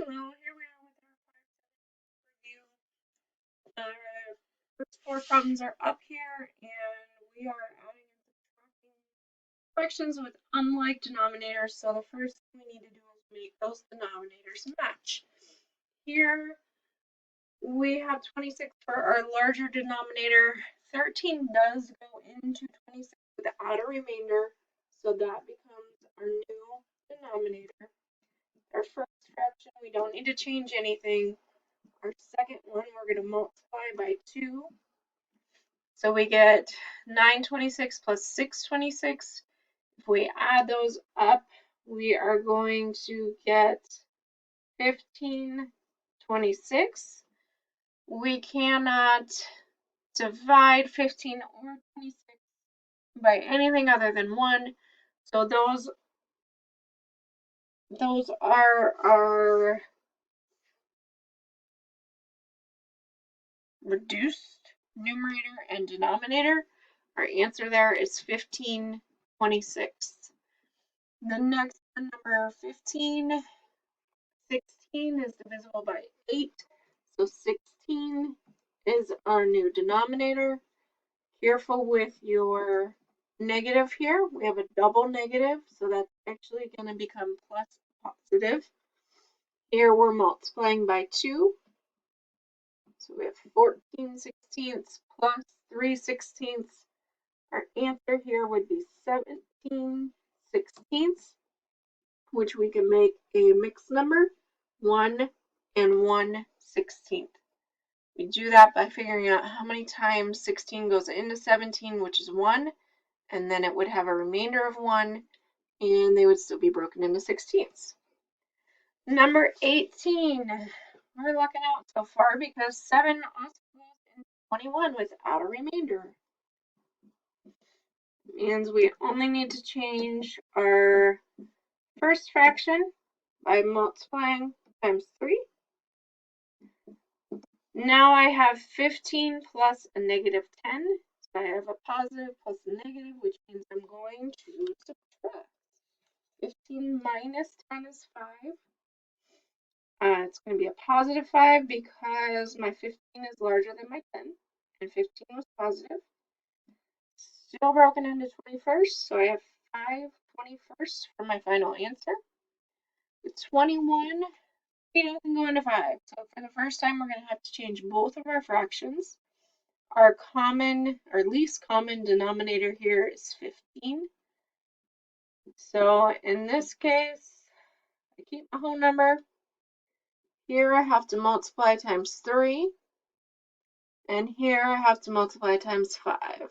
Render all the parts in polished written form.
Hello, here we are with our 5 review. Our first 4 problems are up here, and we are adding and subtracting fractions with unlike denominators. So the first thing we need to do is make those denominators match. Here we have 26 for our larger denominator. 13 does go into 26 without a remainder, so that becomes our new denominator. Our first fraction, we don't need to change anything. Our second one, we're going to multiply by 2. So we get 926 plus 626. If we add those up, we are going to get 1526. We cannot divide 15 or 26 by anything other than 1. So those are our reduced numerator and denominator. Our answer there is 1526. The next one, number 15, 16 is divisible by 8. So 16 is our new denominator. Careful with your negative here. We have a double negative, so that's actually going to become plus positive. Here we're multiplying by 2. So we have 14 sixteenths plus 3 sixteenths. Our answer here would be 17 sixteenths, which we can make a mixed number, 1 and 1/16. We do that by figuring out how many times 16 goes into 17, which is 1, and then it would have a remainder of 1, and they would still be broken into sixteenths. Number 18. We're looking out so far because 7 also goes into 21 without a remainder. Means we only need to change our first fraction by multiplying times 3. Now I have 15 plus a negative 10. So I have a positive plus a negative, which means I'm going to subtract. 15 minus 10 is 5. It's going to be a positive 5 because my 15 is larger than my 10, and 15 was positive. Still broken into 21st, so I have 5 21st for my final answer. The 21, it doesn't go into 5. So for the first time, we're going to have to change both of our fractions. Our least common denominator here is 15. So in this case, I keep my whole number. Here I have to multiply times 3. And here I have to multiply times 5.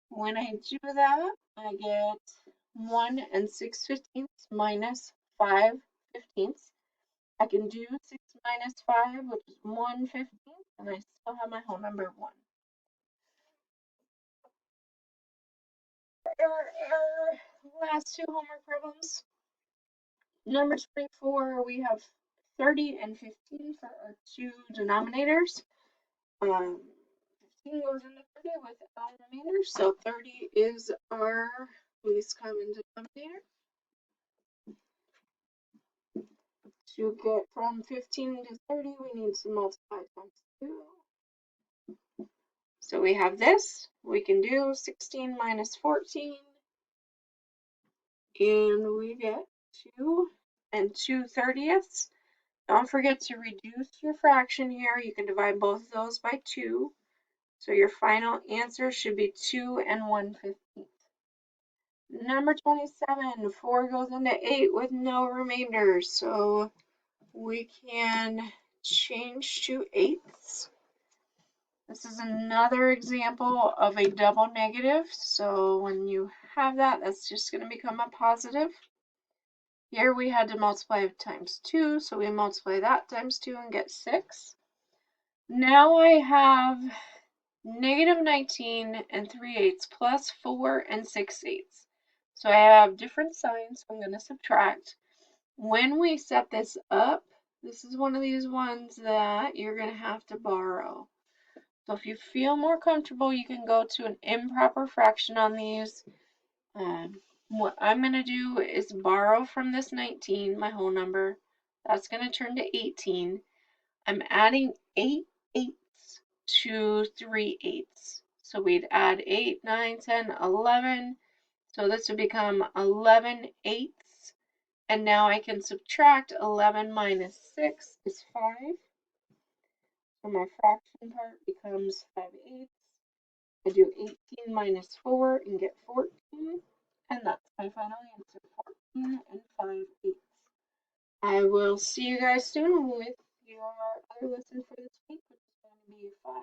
When I do that, I get 1 and 6/15 minus 5/15. I can do 6 minus 5, which is 1/15, and I still have my whole number of 1. Our last 2 homework problems. Number 24, we have 30 and 15 for our 2 denominators. 15 goes into 30 without a remainder, so 30 is our least common denominator. To get from 15 to 30, we need to multiply times 2. So we have this. We can do 16 minus 14, and we get 2 and 2/30. Don't forget to reduce your fraction here. You can divide both of those by 2. So your final answer should be 2 and 1/15. Number 27, 4 goes into 8 with no remainder. So we can change to 8ths. This is another example of a double negative. So when you have that, that's just going to become a positive. Here we had to multiply times 2, so we multiply that times 2 and get 6. Now I have negative 19 and 3/8 plus 4 and 6/8. So I have different signs, so I'm going to subtract. When we set this up, this is one of these ones that you're going to have to borrow. So if you feel more comfortable, you can go to an improper fraction on these. what I'm going to do is borrow from this 19, my whole number. That's going to turn to 18. I'm adding 8 eighths to 3 eighths. So we'd add 8, 9, 10, 11. So this would become 11 eighths. And now I can subtract 11 minus 6 is 5. So my fraction part becomes 5 eighths. I do 18 minus 4 and get 14. And that's my final answer, 14 and 5 eighths. I will see you guys soon with your other lesson for this week, which is going to be 5